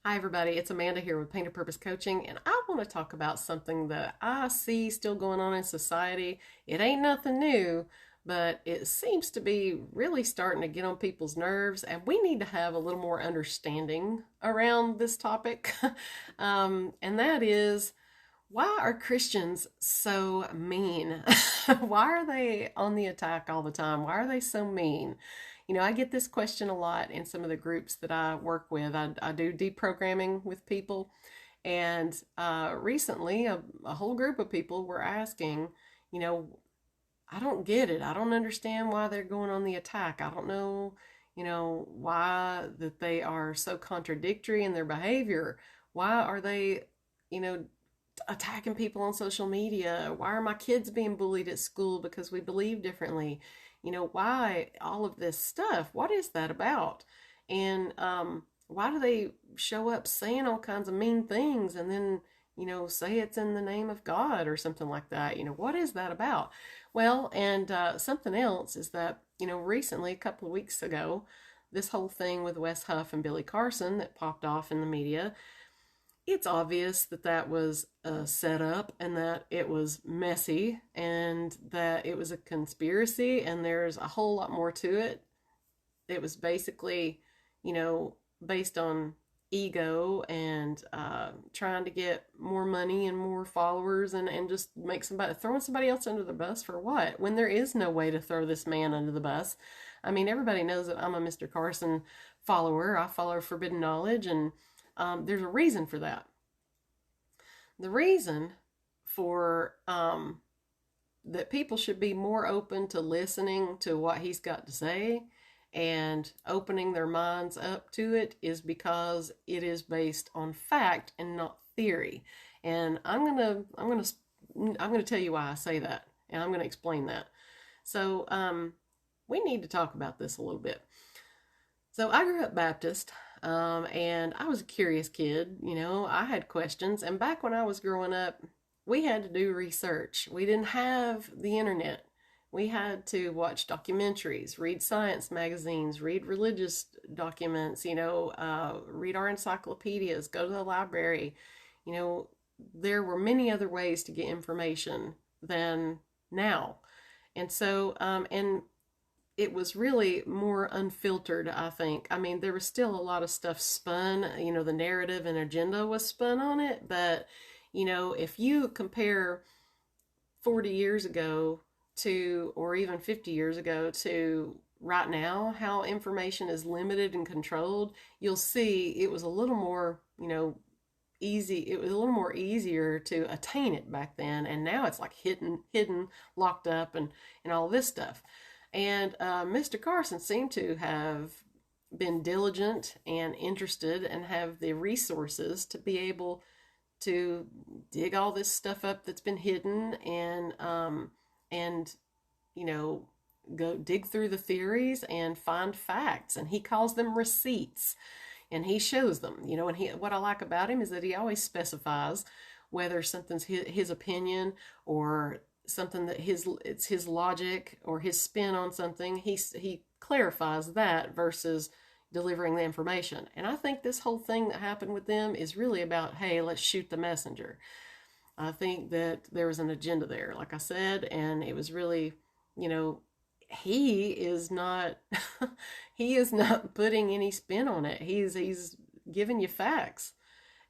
Hi, everybody. It's Amanda here with Painted Purpose Coaching, and I want to talk about something that I see still going on in society. It ain't nothing new, but it seems to be really starting to get on people's nerves, and we need to have a little more understanding around this topic. And that is, why are Christians so mean? Why are they on the attack all the time? Why are they so mean? I get this question a lot in some of the groups that I work with. I do deprogramming with people. And recently, a whole group of people were asking, you know, I don't get it. I don't understand why they're going on the attack. I don't know, why that they are so contradictory in their behavior. Why are they, you know, attacking people on social media? Why are my kids being bullied at school because we believe differently? Why all of this stuff? What is that about? And why do they show up saying all kinds of mean things and then, say it's in the name of God or something like that? What is that about? Well, and something else is that, recently, a couple of weeks ago, this whole thing with Wes Huff and Billy Carson that popped off in the media, it's obvious that that was a setup and that it was messy and that it was a conspiracy, and there's a whole lot more to it. It was basically, based on ego and trying to get more money and more followers, and just throwing somebody else under the bus for what? When there is no way to throw this man under the bus. I mean, everybody knows that I'm a Mr. Carson follower. I follow Forbidden Knowledge, and there's a reason for that. The reason for that people should be more open to listening to what he's got to say and opening their minds up to it is because it is based on fact and not theory. And I'm gonna tell you why I say that, and I'm gonna explain that. So we need to talk about this a little bit. So I grew up Baptist, and I was a curious kid. I had questions. And back when I was growing up, we had to do research. We didn't have the internet. We had to watch documentaries, read science magazines, read religious documents, read our encyclopedias, go to the library. There were many other ways to get information than now. And so, and it was really more unfiltered, I think. I mean, there was still a lot of stuff spun, the narrative and agenda was spun on it. But, if you compare 40 years ago to, or even 50 years ago to right now, how information is limited and controlled, you'll see it was a little more, easy. It was a little more easier to attain it back then. And now it's like hidden, locked up, and all this stuff. And Mr. Carson seemed to have been diligent and interested and have the resources to be able to dig all this stuff up that's been hidden, and go dig through the theories and find facts. And he calls them receipts, and he shows them. And what I like about him is that he always specifies whether something's his opinion or something that it's his logic or his spin on something. He clarifies that versus delivering the information. And I think this whole thing that happened with them is really about, hey, let's shoot the messenger. I think that there was an agenda there, like I said, and it was really, he is not he is not putting any spin on it. He's giving you facts.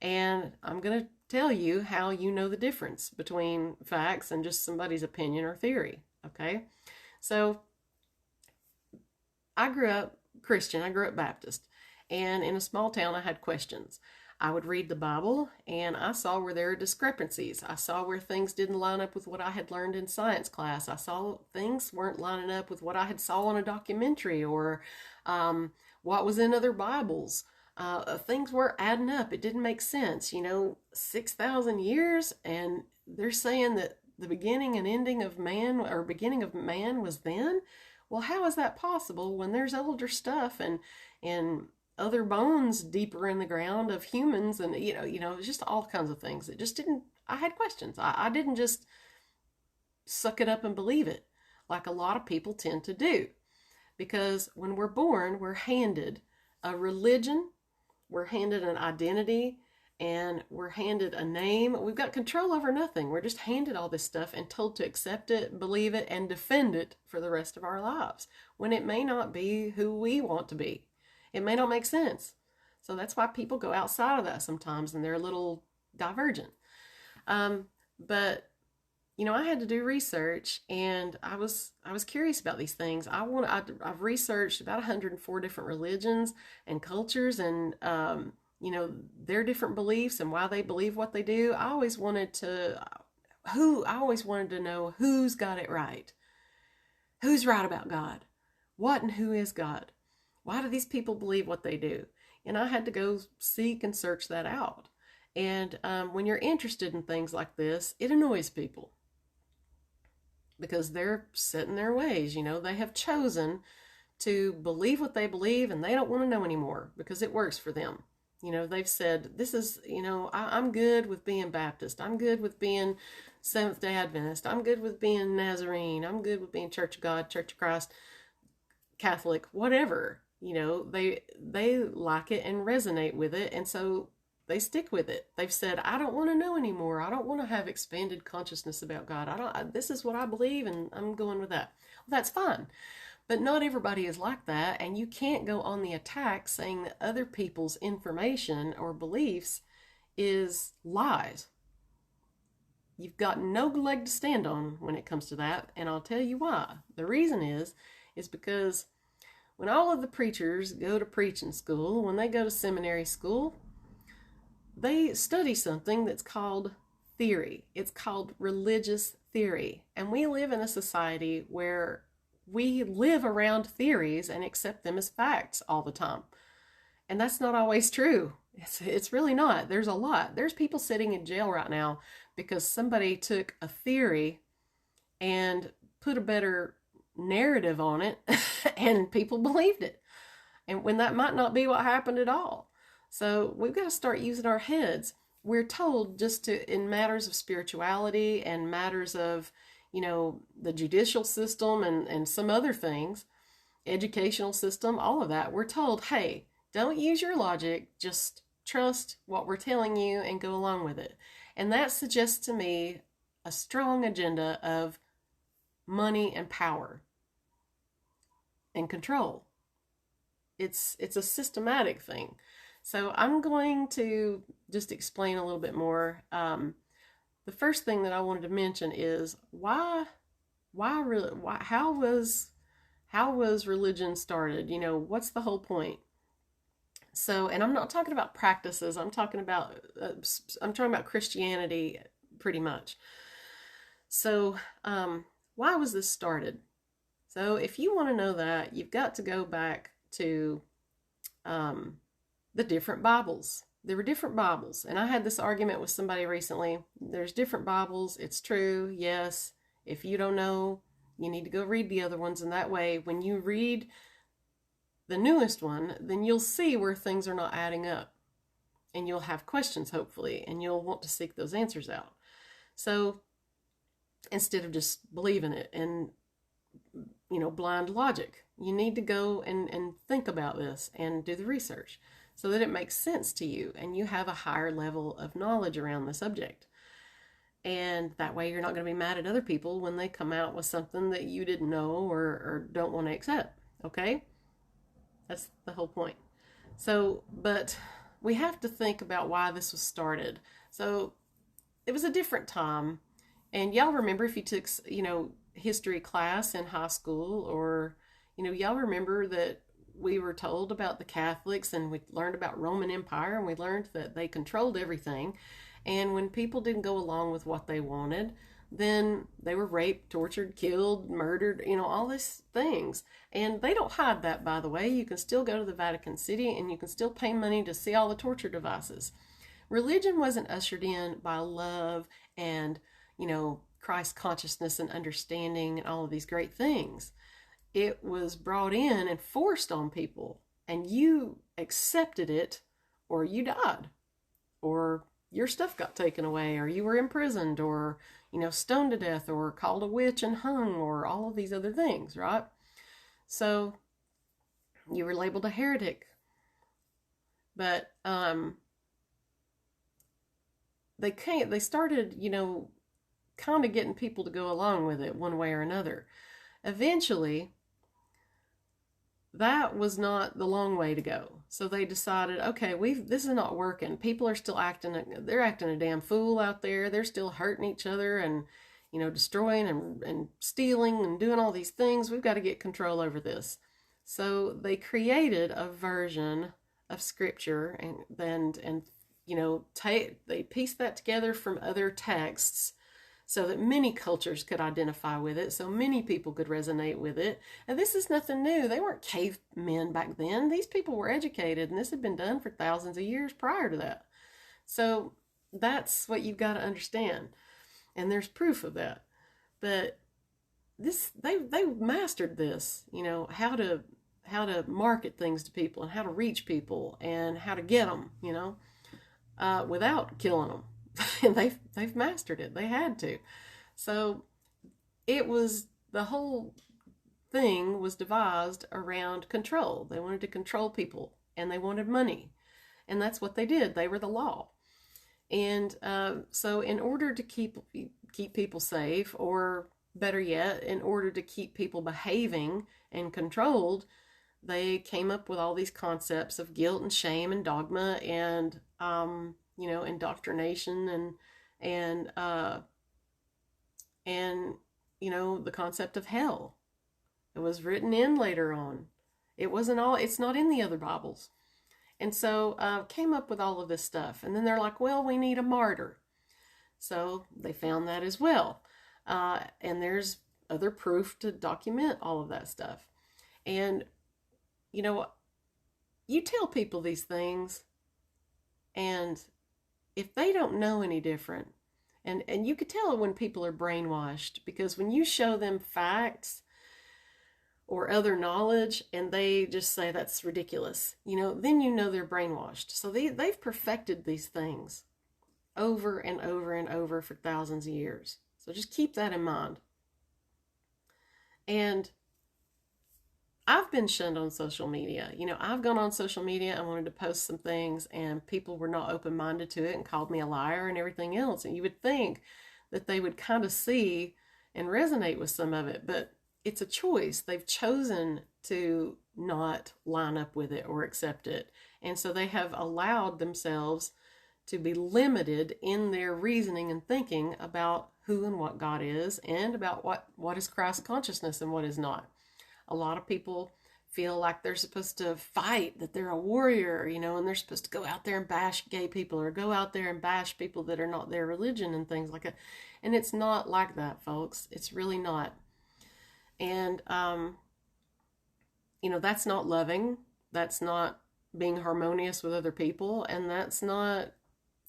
And I'm going to tell you how you know the difference between facts and just somebody's opinion or theory. Okay? So I grew up Christian. I grew up Baptist. And in a small town, I had questions. I would read the Bible, and I saw where there are discrepancies. I saw where things didn't line up with what I had learned in science class. I saw things weren't lining up with what I had saw on a documentary or what was in other Bibles. Things weren't adding up. It didn't make sense. 6,000 years, and they're saying that the beginning and ending of man, or beginning of man, was then. Well, how is that possible when there's older stuff and other bones deeper in the ground of humans, and just all kinds of things. It just didn't. I had questions. I didn't just suck it up and believe it like a lot of people tend to do, because when we're born, we're handed a religion we're handed an identity and we're handed a name. We've got control over nothing. We're just handed all this stuff and told to accept it, believe it, and defend it for the rest of our lives, when it may not be who we want to be. It may not make sense. So that's why people go outside of that sometimes, and they're a little divergent. But I had to do research, and I was curious about these things. I've researched about 104 different religions and cultures, and their different beliefs and why they believe what they do. I always wanted to know who's got it right. Who's right about God? What and who is God? Why do these people believe what they do? And I had to go seek and search that out. And when you're interested in things like this, it annoys people, because they're set in their ways. They have chosen to believe what they believe, and they don't want to know anymore because it works for them. They've said, this is, I'm good with being Baptist. I'm good with being Seventh-day Adventist. I'm good with being Nazarene. I'm good with being Church of God, Church of Christ, Catholic, whatever. They like it and resonate with it, and so they stick with it. They've said, I don't want to know anymore. I don't want to have expanded consciousness about God. This is what I believe, and I'm going with that. Well, that's fine. But not everybody is like that, and you can't go on the attack saying that other people's information or beliefs is lies. You've got no leg to stand on when it comes to that, and I'll tell you why. The reason is because when all of the preachers go to preaching school, when they go to seminary school, they study something that's called theory. It's called religious theory. And we live in a society where we live around theories and accept them as facts all the time. And that's not always true. It's really not. There's a lot. There's people sitting in jail right now because somebody took a theory and put a better narrative on it and people believed it. And when that might not be what happened at all. So we've got to start using our heads. We're told just to, in matters of spirituality and matters of, the judicial system and some other things, educational system, all of that, we're told, hey, don't use your logic, just trust what we're telling you and go along with it. And that suggests to me a strong agenda of money and power and control. It's a systematic thing. So I'm going to just explain a little bit more. The first thing that I wanted to mention is how was religion started? What's the whole point? So, and I'm not talking about practices. I'm talking about Christianity pretty much. So, why was this started? So, if you want to know that, you've got to go back to the different Bibles. There were different Bibles, and I had this argument with somebody recently. There's different Bibles. It's true, yes. If you don't know, you need to go read the other ones, and that way, when you read the newest one, then you'll see where things are not adding up, and you'll have questions, hopefully, and you'll want to seek those answers out. So, instead of just believing it and, blind logic, you need to go and think about this and do the research, so that it makes sense to you and you have a higher level of knowledge around the subject. And that way you're not going to be mad at other people when they come out with something that you didn't know or don't want to accept. Okay? That's the whole point. So, but we have to think about why this was started. So, it was a different time. And y'all remember, if you took, history class in high school, or, y'all remember that we were told about the Catholics, and we learned about Roman Empire, and we learned that they controlled everything. And when people didn't go along with what they wanted, then they were raped, tortured, killed, murdered, all these things. And they don't hide that, by the way. You can still go to the Vatican City and you can still pay money to see all the torture devices. Religion wasn't ushered in by love and, Christ consciousness and understanding and all of these great things. It was brought in and forced on people, and you accepted it, or you died, or your stuff got taken away, or you were imprisoned, or, stoned to death, or called a witch and hung, or all of these other things, right? So you were labeled a heretic. But they started, kind of getting people to go along with it one way or another. Eventually, that was not the long way to go. So they decided, okay, this is not working. People are still they're acting a damn fool out there. They're still hurting each other and, destroying and stealing and doing all these things. We've got to get control over this. So they created a version of scripture and they pieced that together from other texts so that many cultures could identify with it, so many people could resonate with it. And this is nothing new. They weren't cavemen back then. These people were educated, and this had been done for thousands of years prior to that. So that's what you've got to understand. And there's proof of that. But they mastered this, how to market things to people and how to reach people and how to get them, without killing them. And they've mastered it. They had to. So the whole thing was devised around control. They wanted to control people and they wanted money. And that's what they did. They were the law. And so in order to keep people safe, or better yet, in order to keep people behaving and controlled, they came up with all these concepts of guilt and shame and dogma and indoctrination and the concept of hell. It was written in later on. It's not in the other Bibles. And so came up with all of this stuff. And then they're like, well, we need a martyr. So they found that as well. And there's other proof to document all of that stuff. And, you tell people these things, and if they don't know any different, and you could tell when people are brainwashed, because when you show them facts or other knowledge and they just say that's ridiculous, then they're brainwashed. So they've perfected these things over and over and over for thousands of years. So just keep that in mind. And I've been shunned on social media. I've gone on social media and wanted to post some things, and people were not open-minded to it and called me a liar and everything else. And you would think that they would kind of see and resonate with some of it, but it's a choice. They've chosen to not line up with it or accept it. And so they have allowed themselves to be limited in their reasoning and thinking about who and what God is, and about what is Christ consciousness and what is not. A lot of people feel like they're supposed to fight, that they're a warrior, and they're supposed to go out there and bash gay people or go out there and bash people that are not their religion and things like that. And it's not like that, folks. It's really not. And, that's not loving. That's not being harmonious with other people. And that's not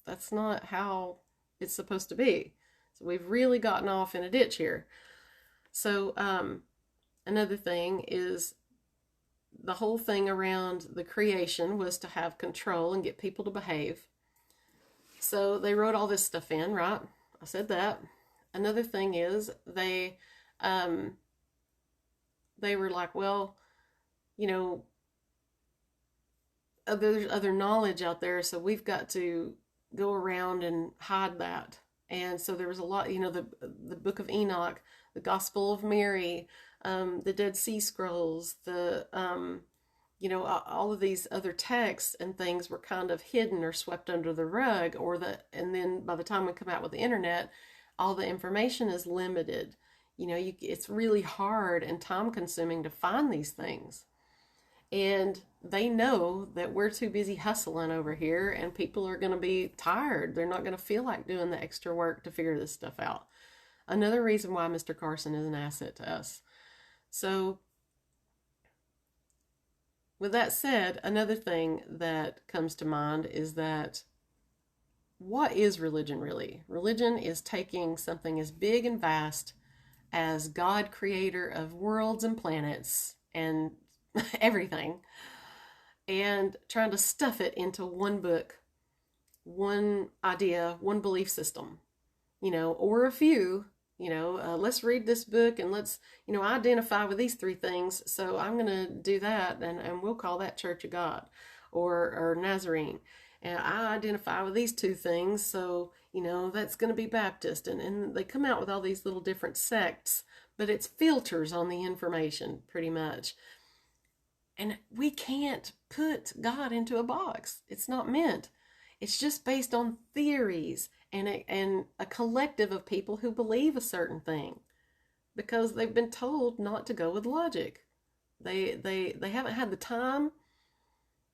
how it's supposed to be. So we've really gotten off in a ditch here. So, another thing is the whole thing around the creation was to have control and get people to behave. So they wrote all this stuff in, right? I said that. Another thing is they were like, well, there's other knowledge out there, so we've got to go around and hide that. And so there was a lot, the Book of Enoch, the Gospel of Mary, the Dead Sea Scrolls, all of these other texts and things were kind of hidden or swept under the rug, and then by the time we come out with the internet, all the information is limited. It's really hard and time consuming to find these things. And they know that we're too busy hustling over here, and people are going to be tired. They're not going to feel like doing the extra work to figure this stuff out. Another reason why Mr. Carson is an asset to us. So, with that said, another thing that comes to mind is that what is religion really? Religion is taking something as big and vast as God, creator of worlds and planets and everything, and trying to stuff it into one book, one idea, one belief system, or a few. Let's read this book and let's, identify with these three things. So I'm going to do that, and we'll call that Church of God. or Nazarene. And I identify with these two things, so, that's going to be Baptist. And they come out with all these little different sects, but it's filters on the information, pretty much. And we can't put God into a box. It's not meant. It's just based on theories and a collective of people who believe a certain thing because they've been told not to go with logic. They haven't had the time.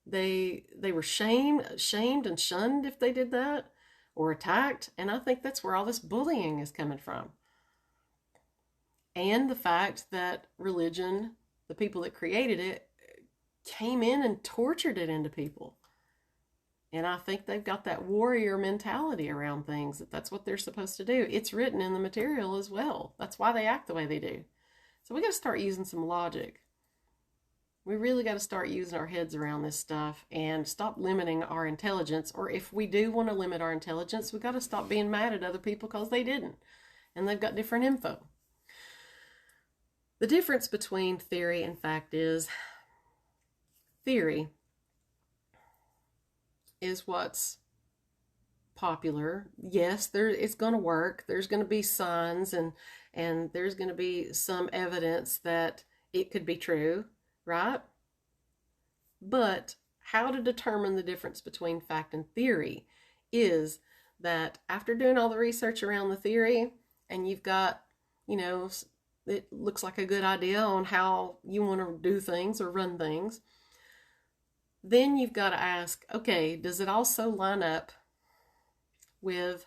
They were shamed and shunned if they did that, or attacked. And I think that's where all this bullying is coming from. And the fact that religion, the people that created it, came in and tortured it into people. And I think they've got that warrior mentality around things, that's what they're supposed to do. It's written in the material as well. That's why they act the way they do. So we got to start using some logic. We really got to start using our heads around this stuff and stop limiting our intelligence. Or if we do want to limit our intelligence, we got to stop being mad at other people because they didn't. And they've got different info. The difference between theory and fact is theory is what's popular. Yes, it's going to work. There's going to be signs and there's going to be some evidence that it could be true, right? But how to determine the difference between fact and theory is that after doing all the research around the theory and you've got, it looks like a good idea on how you want to do things or run things, then you've got to ask, okay, does it also line up with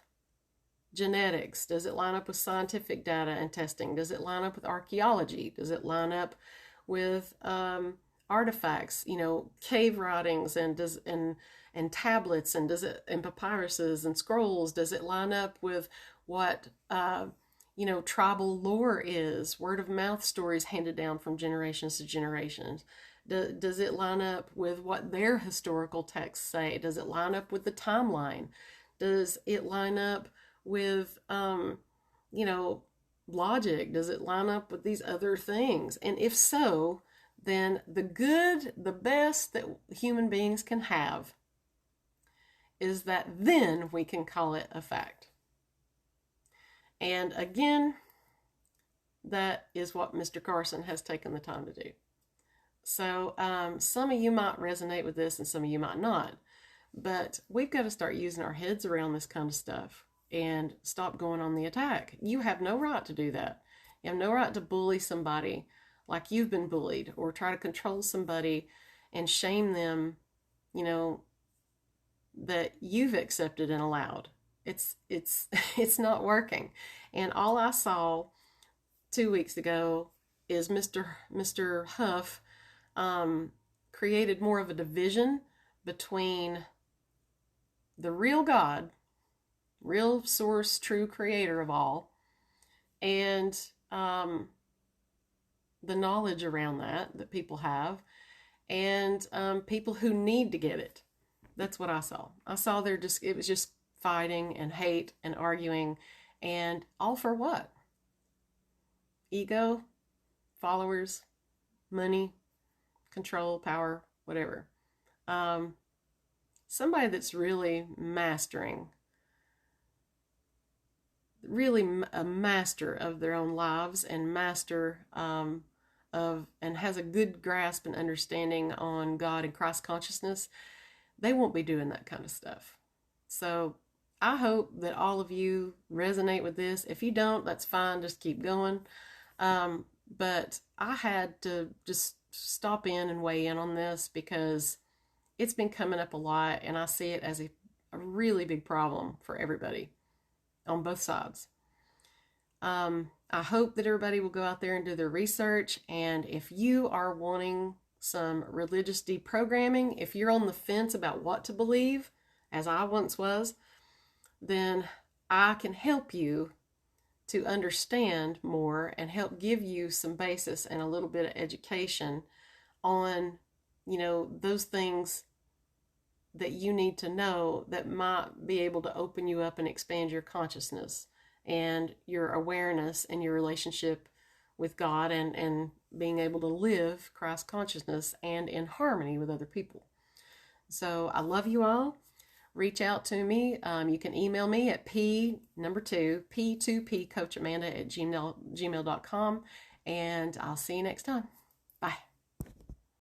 genetics? Does it line up with scientific data and testing? Does it line up with archaeology? Does it line up with artifacts, cave writings and tablets and papyruses and scrolls? Does it line up with what tribal lore is, word of mouth stories handed down from generations to generations? Does it line up with what their historical texts say? Does it line up with the timeline? Does it line up with, logic? Does it line up with these other things? And if so, then the best that human beings can have is that then we can call it a fact. And again, that is what Mr. Carson has taken the time to do. So some of you might resonate with this and some of you might not. But we've got to start using our heads around this kind of stuff and stop going on the attack. You have no right to do that. You have no right to bully somebody like you've been bullied, or try to control somebody and shame them, that you've accepted and allowed. It's not working. And all I saw 2 weeks ago is Mr. Huff created more of a division between the real God, real source, true creator of all, and the knowledge around that people have, and people who need to get it. That's what I saw. I saw it was just fighting and hate and arguing, and all for what? Ego, followers, money, control, power, whatever. Somebody that's really a master of their own lives and master and has a good grasp and understanding on God and Christ consciousness, they won't be doing that kind of stuff. So I hope that all of you resonate with this. If you don't, that's fine. Just keep going. But I had to just stop in and weigh in on this because it's been coming up a lot, and I see it as a really big problem for everybody on both sides. I hope that everybody will go out there and do their research, and if you are wanting some religious deprogramming, if you're on the fence about what to believe, as I once was, then I can help you to understand more and help give you some basis and a little bit of education on, those things that you need to know that might be able to open you up and expand your consciousness and your awareness and your relationship with God, and being able to live Christ consciousness and in harmony with other people. So I love you all. Reach out to me. You can email me at p2pcoachamanda@gmail.com. And I'll see you next time. Bye.